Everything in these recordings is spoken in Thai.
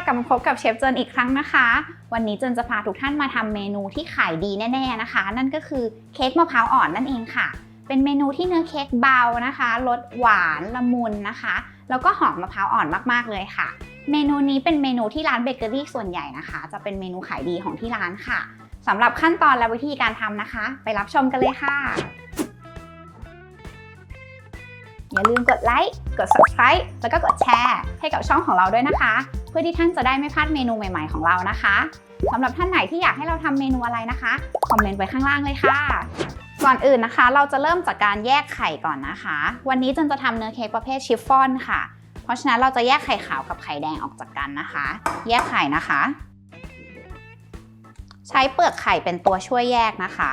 กลับมาพบกับเชฟเจินอีกครั้งนะคะวันนี้เจินจะพาทุกท่านมาทำเมนูที่ขายดีแน่ๆนะคะนั่นก็คือเค้กมะพร้าวอ่อนนั่นเองค่ะเป็นเมนูที่เนื้อเค้กเบานะคะรสหวานละมุนนะคะแล้วก็หอมมะพร้าวอ่อนมากๆเลยค่ะเมนูนี้เป็นเมนูที่ร้านเบเกอรี่ส่วนใหญ่นะคะจะเป็นเมนูขายดีของที่ร้านค่ะสำหรับขั้นตอนและวิธีการทำนะคะไปรับชมกันเลยค่ะอย่าลืมกดไลค์ กด Subscribe แล้วก็กดแชร์ให้กับช่องของเราด้วยนะคะเพื่อที่ท่านจะได้ไม่พลาดเมนูใหม่ๆของเรานะคะสำหรับท่านไหนที่อยากให้เราทำเมนูอะไรนะคะคอมเมนต์ไว้ข้างล่างเลยค่ะก่อนอื่นนะคะเราจะเริ่มจากการแยกไข่ก่อนนะคะวันนี้เจนจะทำเนื้อเค้กประเภทชิฟฟ่อนค่ะเพราะฉะนั้นเราจะแยกไข่ขาวกับไข่แดงออกจากกันนะคะแยกไข่นะคะใช้เปลือกไข่เป็นตัวช่วยแยกนะคะ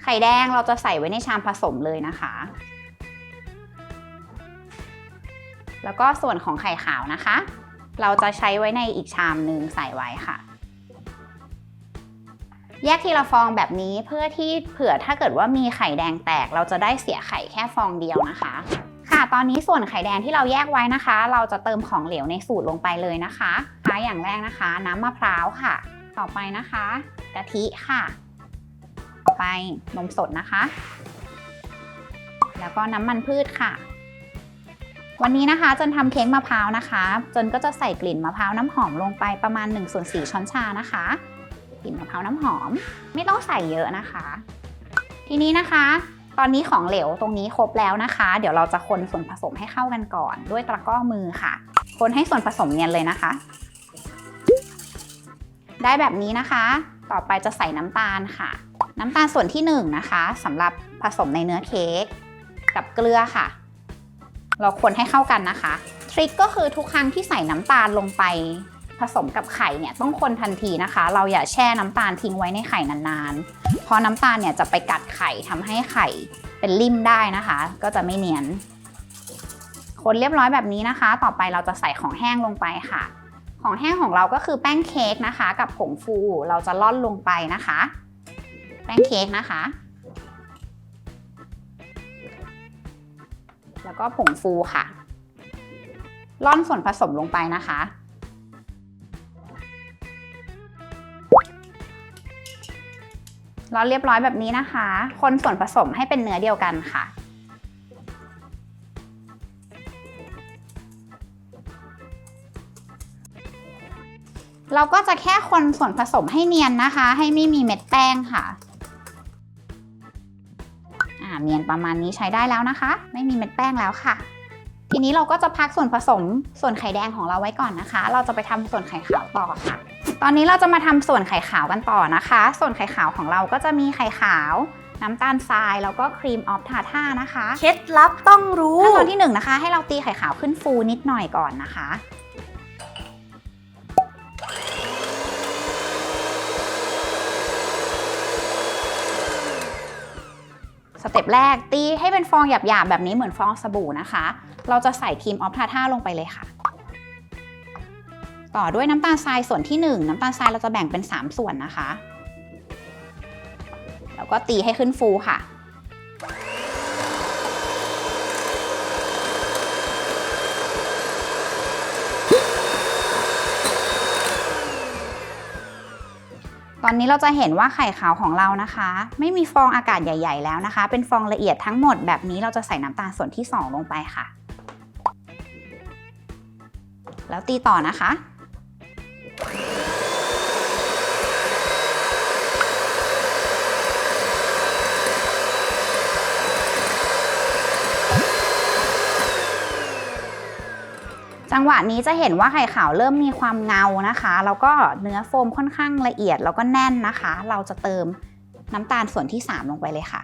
ไข่แดงเราจะใส่ไว้ในชามผสมเลยนะคะแล้วก็ส่วนของไข่ขาวนะคะเราจะใช้ไว้ในอีกชามหนึ่งใส่ไว้ค่ะแยกทีละฟองแบบนี้เพื่อที่เผื่อถ้าเกิดว่ามีไข่แดงแตกเราจะได้เสียไข่แค่ฟองเดียวนะคะค่ะตอนนี้ส่วนไข่แดงที่เราแยกไว้นะคะเราจะเติมของเหลวในสูตรลงไปเลยนะคะอย่างแรกนะคะน้ำมะพร้าวค่ะต่อไปนะคะกะทิค่ะต่อไปนมสดนะคะแล้วก็น้ำมันพืชค่ะวันนี้นะคะเจนทำเค้กมะพร้าวนะคะเจนก็จะใส่กลิ่นมะพร้าวน้ำหอมลงไปประมาณ1/4 ช้อนชานะคะกลิ่นมะพร้าวน้ำหอมไม่ต้องใส่เยอะนะคะทีนี้นะคะตอนนี้ของเหลวตรงนี้ครบแล้วนะคะเดี๋ยวเราจะคนส่วนผสมให้เข้ากันก่อนด้วยตะกร้อมือค่ะคนให้ส่วนผสมเนียนเลยนะคะได้แบบนี้นะคะต่อไปจะใส่น้ำตาลค่ะน้ำตาลส่วนที่1นะคะสำหรับผสมในเนื้อเค้กกับเกลือค่ะเราคนให้เข้ากันนะคะทริคก็คือทุกครั้งที่ใส่น้ำตาลลงไปผสมกับไข่เนี่ยต้องคนทันทีนะคะเราอย่าแช่น้ำตาลทิ้งไว้ในไข่นานๆเพราะน้ำตาลเนี่ยจะไปกัดไข่ทำให้ไข่เป็นริ่มได้นะคะก็จะไม่เนียนคนเรียบร้อยแบบนี้นะคะต่อไปเราจะใส่ของแห้งลงไปค่ะของแห้งของเราก็คือแป้งเค้กนะคะกับผงฟูเราจะร่อนลงไปนะคะแป้งเค้กนะคะแล้วก็ผงฟูค่ะร่อนส่วนผสมลงไปนะคะร่อนเรียบร้อยแบบนี้นะคะคนส่วนผสมให้เป็นเนื้อเดียวกันค่ะเราก็จะแค่คนส่วนผสมให้เนียนนะคะให้ไม่มีเม็ดแป้งค่ะเนียนประมาณนี้ใช้ได้แล้วนะคะไม่มีเม็ดแป้งแล้วค่ะทีนี้เราก็จะพักส่วนผสมส่วนไข่แดงของเราไว้ก่อนนะคะเราจะไปทำส่วนไข่ขาวต่อค่ะตอนนี้เราจะมาทำส่วนไข่ขาวกันต่อนะคะส่วนไข่ขาวของเราก็จะมีไข่ขาวน้ำตาลทรายแล้วก็ครีมออฟทาท่านะคะเคล็ดลับต้องรู้ขั้นตอนที่1นะคะให้เราตีไข่ขาวขึ้นฟูนิดหน่อยก่อนนะคะสเต็ปแรกตีให้เป็นฟองหยาบๆแบบนี้เหมือนฟองสบู่นะคะเราจะใส่ครีมออฟทาท่าลงไปเลยค่ะต่อด้วยน้ำตาลทรายส่วนที่1น้ำตาลทรายเราจะแบ่งเป็น3ส่วนนะคะแล้วก็ตีให้ขึ้นฟูค่ะตอนนี้เราจะเห็นว่าไข่ขาวของเรานะคะไม่มีฟองอากาศใหญ่ๆแล้วนะคะเป็นฟองละเอียดทั้งหมดแบบนี้เราจะใส่น้ำตาลส่วนที่2ลงไปค่ะแล้วตีต่อนะคะจังหวะนี้จะเห็นว่าไข่ขาวเริ่มมีความเงานะคะแล้วก็เนื้อโฟมค่อนข้างละเอียดแล้วก็แน่นนะคะเราจะเติมน้ำตาลส่วนที่3ลงไปเลยค่ะ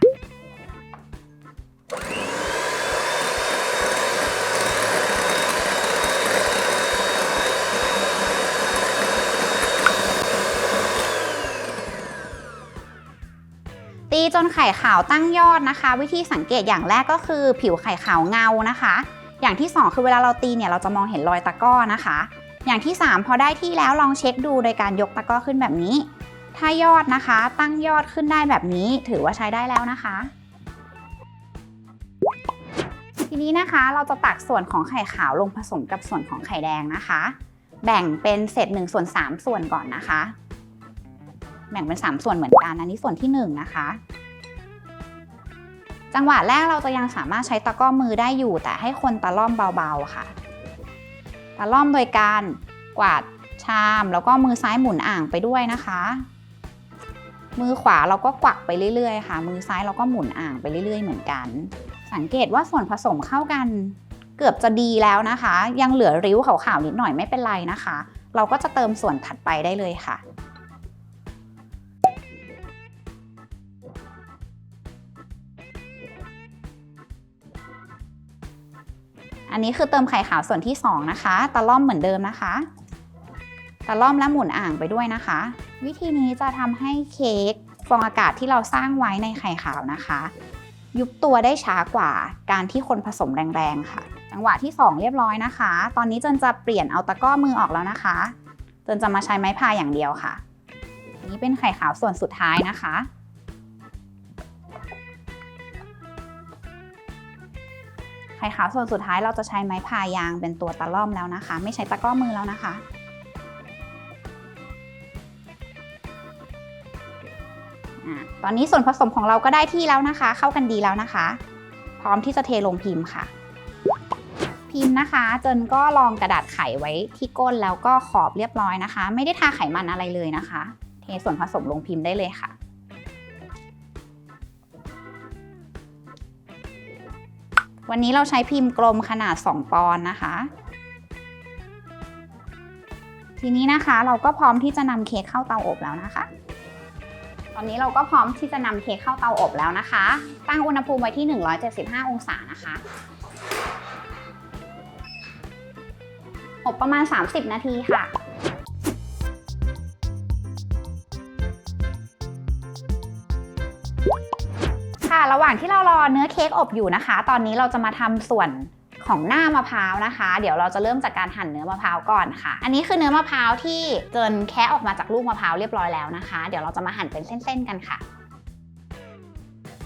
ตีจนไข่ขาวตั้งยอดนะคะวิธีสังเกตอย่างแรกก็คือผิวไข่ขาวเงานะคะอย่างที่2คือเวลาเราตีเนี่ยเราจะมองเห็นรอยตะกร้อนะคะอย่างที่3พอได้ที่แล้วลองเช็คดูโดยการยกตะกร้อขึ้นแบบนี้ถ้ายอดนะคะตั้งยอดขึ้นได้แบบนี้ถือว่าใช้ได้แล้วนะคะท ทีนี้นะคะเราจะตักส่วนของไข่ขาวลงผสมกับส่วนของไข่แดงนะคะแบ่งเป็นเศษ1/3 ส่วนก่อนนะคะแบ่งเป็น3ส่วนเหมือนกันอันนี้ส่วนที่1นะคะจังหวะแรกเราจะยังสามารถใช้ตะกร้อมือได้อยู่แต่ให้คนตะล่อมเบาๆค่ะตะล่อมโดยการกวาดชามแล้วก็มือซ้ายหมุนอ่างไปด้วยนะคะมือขวาเราก็กวักไปเรื่อยๆค่ะมือซ้ายเราก็หมุนอ่างไปเรื่อยๆเหมือนกันสังเกตว่าส่วนผสมเข้ากันเกือบจะดีแล้วนะคะยังเหลือริ้วขาวๆนิดหน่อยไม่เป็นไรนะคะเราก็จะเติมส่วนถัดไปได้เลยค่ะอันนี้คือเติมไข่ขาวส่วนที่2นะคะตะล่อมเหมือนเดิมนะคะตะล่อมและหมุนอ่างไปด้วยนะคะวิธีนี้จะทำให้เค้กฟองอากาศที่เราสร้างไว้ในไข่ขาวนะคะยุบตัวได้ช้ากว่าการที่คนผสมแรงๆค่ะจังหวะที่2เรียบร้อยนะคะตอนนี้เจนจะเปลี่ยนเอาตะกร้อมือออกแล้วนะคะเจนจะมาใช้ไม้พายอย่างเดียวค่ะนี่เป็นไข่ขาวส่วนสุดท้ายนะคะไข่ขาวส่วนสุดท้ายเราจะใช้ไม้พายยางเป็นตัวตะล่อมแล้วนะคะไม่ใช้ตะกร้อมือแล้วนะคะตอนนี้ส่วนผสมของเราก็ได้ที่แล้วนะคะเข้ากันดีแล้วนะคะพร้อมที่จะเทลงพิมพ์ค่ะพิมพ์นะคะเจนก็รองกระดาษไขไว้ที่ก้นแล้วก็ขอบเรียบร้อยนะคะไม่ได้ทาไขมันอะไรเลยนะคะเทส่วนผสมลงพิมพ์ได้เลยค่ะวันนี้เราใช้พิมพ์กลมขนาด2 ปอนด์นะคะทีนี้นะคะเราก็พร้อมที่จะนำเค้กเข้าเตาอบแล้วนะคะตอนนี้เราก็พร้อมที่จะนำเค้กเข้าเตาอบแล้วนะคะตั้งอุณหภูมิไว้ที่175 องศานะคะอบประมาณ30 นาทีค่ะระหว่างที่เรารอเนื้อเค้กอบอยู่นะคะตอนนี้เราจะมาทำส่วนของหน้ามะพร้าวนะคะเดี๋ยวเราจะเริ่มจากการหั่นเนื้อมะพร้าวก่อนค่ะอันนี้คือเนื้อมะพร้าวที่เจินแคะออกมาจากลูกมะพร้าวเรียบร้อยแล้วนะคะเดี๋ยวเราจะมาหั่นเป็นเส้นๆกันค่ะ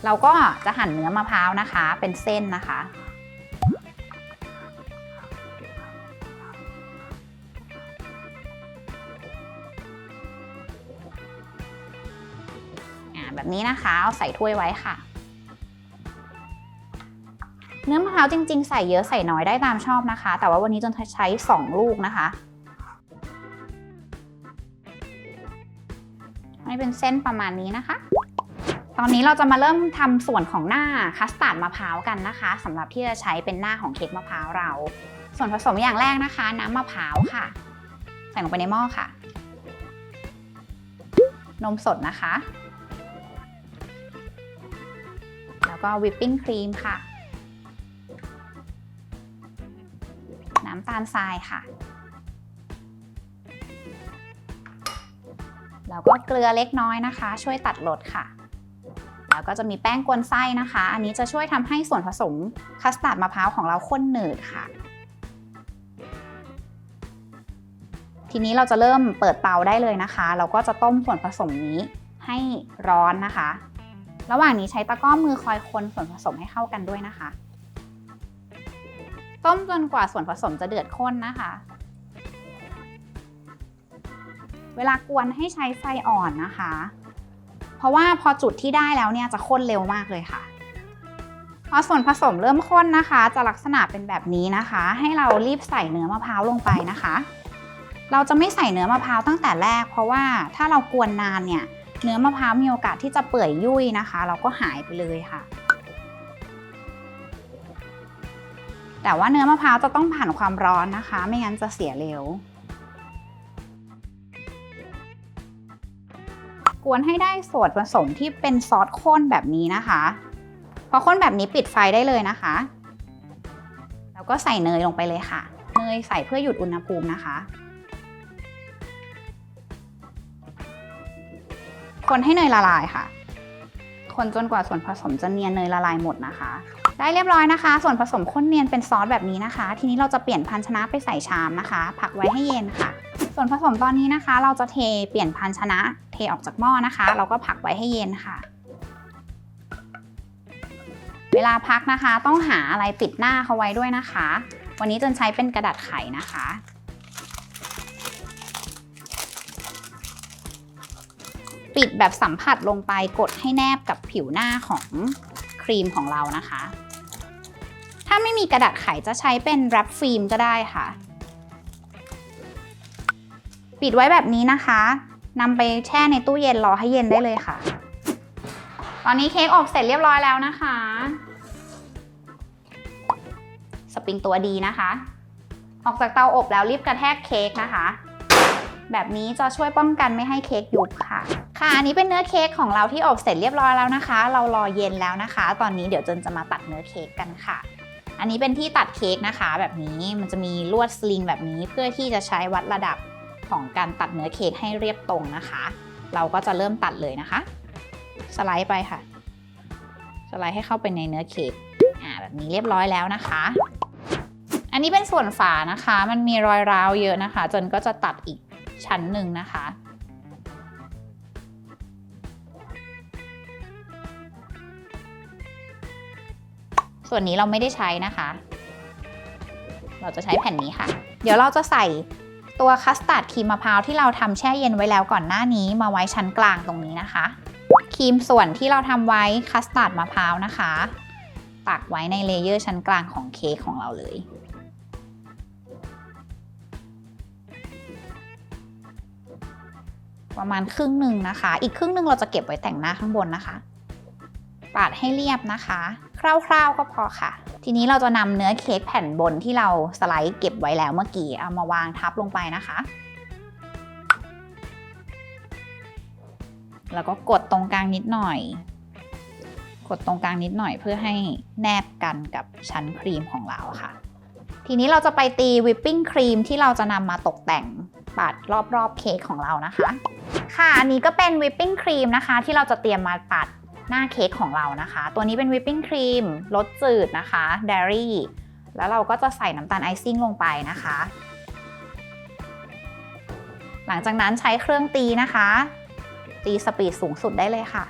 เราก็จะหั่นเนื้อมะพร้าวนะคะเป็นเส้นนะคะแบบนี้นะคะเอาใส่ถ้วยไว้ค่ะเนื้อมะพร้าวจริงๆใส่เยอะใส่น้อยได้ตามชอบนะคะแต่ว่าวันนี้จนใช้2 ลูกนะคะให้เป็นเส้นประมาณนี้นะคะตอนนี้เราจะมาเริ่มทำส่วนของหน้าคัสตาร์ดมะพร้าวกันนะคะสำหรับที่จะใช้เป็นหน้าของเค้กมะพร้าวเราส่วนผสมอย่างแรกนะคะน้ำมะพร้าวค่ะใส่ลงไปในหม้อค่ะนมสดนะคะแล้วก็วิปปิ้งครีมค่ะน้ำตาลทรายค่ะแล้วก็เกลือเล็กน้อยนะคะช่วยตัดรสค่ะแล้วก็จะมีแป้งกวนไส้นะคะอันนี้จะช่วยทำให้ส่วนผสมคัสตาร์ดมะพร้าวของเราข้นหนืดค่ะทีนี้เราจะเริ่มเปิดเตาได้เลยนะคะเราก็จะต้มส่วนผสมนี้ให้ร้อนนะคะระหว่างนี้ใช้ตะกร้อมือคอยคนส่วนผสมให้เข้ากันด้วยนะคะต้มจนกว่าส่วนผสมจะเดือดข้นนะคะเวลากวนให้ใช้ไฟอ่อนนะคะเพราะว่าพอจุดที่ได้แล้วเนี่ยจะข้นเร็วมากเลยค่ะพอส่วนผสมเริ่มข้นนะคะจะลักษณะเป็นแบบนี้นะคะให้เรารีบใส่เนื้อมะพร้าวลงไปนะคะเราจะไม่ใส่เนื้อมะพร้าวตั้งแต่แรกเพราะว่าถ้าเรากวนนานเนี่ยเนื้อมะพร้าวมีโอกาสที่จะเปื่อยยุ่ยนะคะเราก็หายไปเลยค่ะแต่ว่าเนื้อมะพร้าวจะต้องผ่านความร้อนนะคะไม่งั้นจะเสียเร็วกวนให้ได้ส่วนผสมที่เป็นซอสข้นแบบนี้นะคะพอข้นแบบนี้ปิดไฟได้เลยนะคะแล้วก็ใส่เนยลงไปเลยค่ะเนยใส่เพื่อหยุดอุณหภูมินะคะคนให้เนยละลายค่ะคนจนกว่าส่วนผสมจะเนียนเนยละลายหมดนะคะได้เรียบร้อยนะคะส่วนผสมข้นเนียนเป็นซอสแบบนี้นะคะทีนี้เราจะเปลี่ยนภาชนะไปใส่ชามนะคะพักไว้ให้เย็นค่ะส่วนผสมตอนนี้นะคะเราจะเปลี่ยนภาชนะเทออกจากหม้อนะคะเราก็พักไว้ให้เย็นค่ะ เวลาพักนะคะต้องหาอะไรปิดหน้าเขาไว้ด้วยนะคะ วันนี้จันใช้เป็นกระดาษไขนะคะปิดแบบสัมผัสลงไปกดให้แนบกับผิวหน้าของครีมของเรานะคะถ้าไม่มีกระดาษไขจะใช้เป็นแรปฟิล์มก็ได้ค่ะปิดไว้แบบนี้นะคะนำไปแช่ในตู้เย็นรอให้เย็นได้เลยค่ะตอนนี้เค้กอบเสร็จเรียบร้อยแล้วนะคะสปริงตัวดีนะคะออกจากเตาอบแล้วรีบกระแทกเค้กนะคะแบบนี้จะช่วยป้องกันไม่ให้เค้กยุบค่ะอันนี้เป็นเนื้อเค้กของเราที่อบเสร็จเรียบร้อยแล้วนะคะเรารอเย็นแล้วนะคะตอนนี้เดี๋ยวเจนจะมาตัดเนื้อเค้กกันค่ะอันนี้เป็นที่ตัดเค้กนะคะแบบนี้มันจะมีลวดสลิงแบบนี้เพื่อที่จะใช้วัดระดับของการตัดเนื้อเค้กให้เรียบตรงนะคะเราก็จะเริ่มตัดเลยนะคะสไลด์ไปค่ะสไลด์ให้เข้าไปในเนื้อเค้กแบบนี้เรียบร้อยแล้วนะคะอันนี้เป็นส่วนฝานะคะมันมีรอยร้าวเยอะนะคะจนก็จะตัดอีกชั้นหนึ่งนะคะส่วนนี้เราไม่ได้ใช้นะคะเราจะใช้แผ่นนี้ค่ะเดี๋ยวเราจะใส่ตัวคัสตาร์ดครีมมะพร้าวที่เราทำแช่เย็นไว้แล้วก่อนหน้านี้มาไว้ชั้นกลางตรงนี้นะคะครีมส่วนที่เราทำไว้คัสตาร์ดมะพร้าวนะคะตักไว้ในเลเยอร์ชั้นกลางของเค้กของเราเลยประมาณครึ่งหนึ่งนะคะอีกครึ่งหนึ่งเราจะเก็บไว้แต่งหน้าข้างบนนะคะปาดให้เรียบนะคะคร่าวๆก็พอค่ะทีนี้เราจะนำเนื้อเค้กแผ่นบนที่เราสไลด์เก็บไว้แล้วเมื่อกี้เอามาวางทับลงไปนะคะแล้วก็กดตรงกลางนิดหน่อยกดตรงกลางนิดหน่อยเพื่อให้แนบกันกับชั้นครีมของเราค่ะทีนี้เราจะไปตีวิปปิ้งครีมที่เราจะนำมาตกแต่งปาดรอบๆเค้กของเรานะคะค่ะอันนี้ก็เป็นวิปปิ้งครีมนะคะที่เราจะเตรียมมาปาดหน้าเค้กของเรานะคะตัวนี้เป็นวิปปิ้งครีมรสจืดนะคะเดรี่แล้วเราก็จะใส่น้ำตาลไอซิ่งลงไปนะคะหลังจากนั้นใช้เครื่องตีนะคะตีสปีดสูงสุดได้เลยค่ะ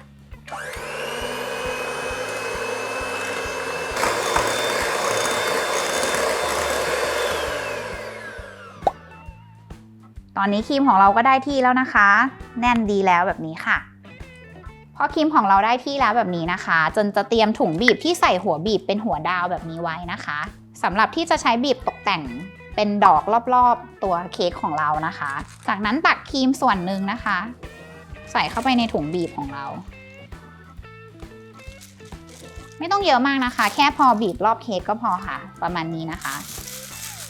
ตอนนี้ครีมของเราก็ได้ที่แล้วนะคะแน่นดีแล้วแบบนี้ค่ะพอครีมของเราได้ที่แล้วแบบนี้นะคะจนจะเตรียมถุงบีบที่ใส่หัวบีบเป็นหัวดาวแบบนี้ไว้นะคะสำหรับที่จะใช้บีบตกแต่งเป็นดอกรอบๆตัวเค้กของเรานะคะจากนั้นตักครีมส่วนหนึ่งนะคะใส่เข้าไปในถุงบีบของเราไม่ต้องเยอะมากนะคะแค่พอบีบรอบเค้กก็พอค่ะประมาณนี้นะคะ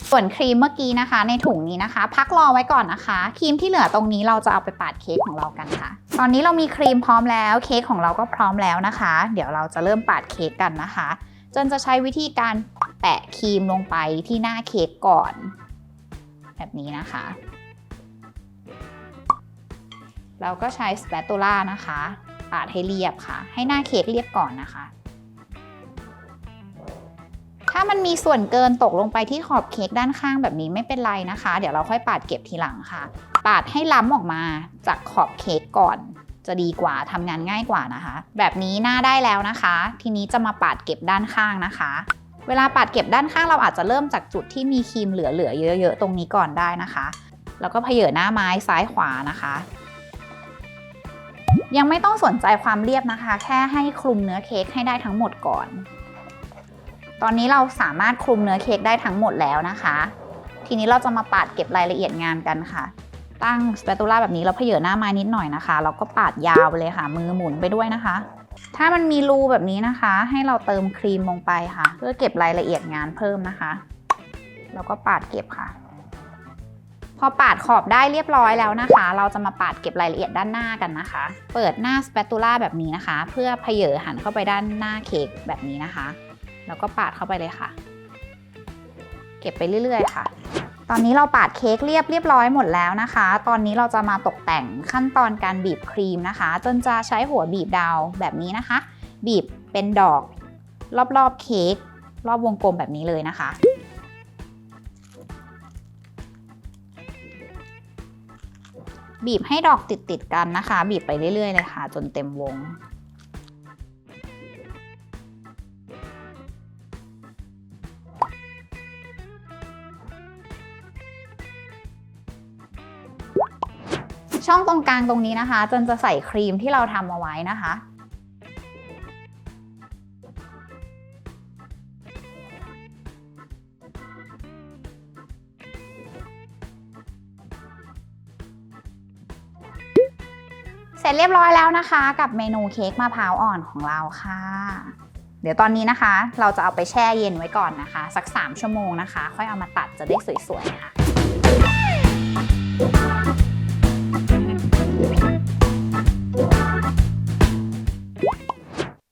ส่วนครีมเมื่อกี้นะคะในถุงนี้นะคะพักรอไว้ก่อนนะคะครีมที่เหลือตรงนี้เราจะเอาไปปาดเค้กของเรากันค่ะตอนนี้เรามีครีมพร้อมแล้วเค้กของเราก็พร้อมแล้วนะคะเดี๋ยวเราจะเริ่มปาดเค้กกันนะคะจนจะใช้วิธีการแปะครีมลงไปที่หน้าเค้กก่อนแบบนี้นะคะเราก็ใช้สเปตูล่านะคะปาดให้เรียบค่ะให้หน้าเค้กเรียบก่อนนะคะถ้ามันมีส่วนเกินตกลงไปที่ขอบเค้กด้านข้างแบบนี้ไม่เป็นไรนะคะเดี๋ยวเราค่อยปาดเก็บทีหลังค่ะปาดให้ล้ำออกมาจากขอบเค้กก่อนจะดีกว่าทำงานง่ายกว่านะคะแบบนี้หน้าได้แล้วนะคะทีนี้จะมาปาดเก็บด้านข้างนะคะเวลาปาดเก็บด้านข้างเราอาจจะเริ่มจากจุดที่มีครีมเหลือๆเยอะๆตรงนี้ก่อนได้นะคะแล้วก็เผยหน้าไม้ซ้ายขวานะคะยังไม่ต้องสนใจความเรียบนะคะแค่ให้คลุมเนื้อเค้กให้ได้ทั้งหมดก่อนตอนนี้เราสามารถคลุมเนื้อเค้กได้ทั้งหมดแล้วนะคะทีนี้เราจะมาปาดเก็บรายละเอียดงานกันค่ะตั้งสเปตูล่าแบบนี้เราเผยหน้าไม้นิดหน่อยนะคะแล้วก็ปาดยาวไปเลยค่ะมือหมุนไปด้วยนะคะถ้ามันมีรูแบบนี้นะคะให้เราเติมครีมลงไปค่ะเพื่อเก็บรายละเอียดงานเพิ่มนะคะแล้วก็ปาดเก็บค่ะพอปาดขอบได้เรียบร้อยแล้วนะคะเราจะมาปาดเก็บรายละเอียดด้านหน้ากันนะคะเปิดหน้าสเปตูล่าแบบนี้นะคะเพื่อเผยหันเข้าไปด้านหน้าเค้กแบบนี้นะคะแล้วก็ปาดเข้าไปเลยค่ะเก็บไปเรื่อยๆค่ะตอนนี้เราปาดเค้กเรียบร้อยหมดแล้วนะคะตอนนี้เราจะมาตกแต่งขั้นตอนการบีบครีมนะคะจนจะใช้หัวบีบดาวแบบนี้นะคะบีบเป็นดอกรอบๆเค้กรอบวงกลมแบบนี้เลยนะคะบีบให้ดอกติดกันนะคะบีบไปเรื่อยๆเลยค่ะจนเต็มวง ช่องตรงกลางตรงนี้นะคะจนจะใส่ครีมที่เราทำเอาไว้นะคะเสร็จเรียบร้อยแล้วนะคะกับเมนูเค้กมะพร้าวอ่อนของเราค่ะเดี๋ยวตอนนี้นะคะเราจะเอาไปแช่เย็นไว้ก่อนนะคะสัก3 ชั่วโมงนะคะค่อยเอามาตัดจะได้สวยๆค่ะ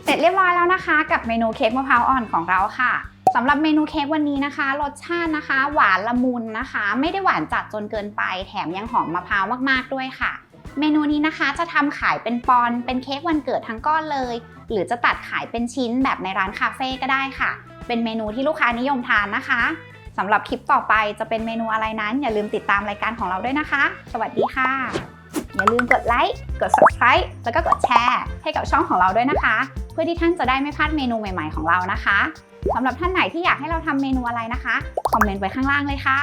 เสร็จเรียบร้อยแล้วนะคะกับเมนูเค้กมะพร้าวอ่อนของเราค่ะสำหรับเมนูเค้กวันนี้นะคะรสชาตินะคะหวานละมุนนะคะไม่ได้หวานจัดจนเกินไปแถมยังหอมมะพร้าวมากๆด้วยค่ะเมนูนี้นะคะจะทำขายเป็นปอนด์เป็นเค้กวันเกิดทั้งก้อนเลยหรือจะตัดขายเป็นชิ้นแบบในร้านคาเฟ่ก็ได้ค่ะเป็นเมนูที่ลูกค้านิยมทานนะคะสำหรับคลิปต่อไปจะเป็นเมนูอะไรนั้นอย่าลืมติดตามรายการของเราด้วยนะคะสวัสดีค่ะอย่าลืมกดไลค์กด Subscribe แล้วก็กดแชร์ให้กับช่องของเราด้วยนะคะเพื่อที่ท่านจะได้ไม่พลาดเมนูใหม่ๆของเรานะคะสำหรับท่านไหนที่อยากให้เราทำเมนูอะไรนะคะคอมเมนต์ไว้ข้างล่างเลยค่ะ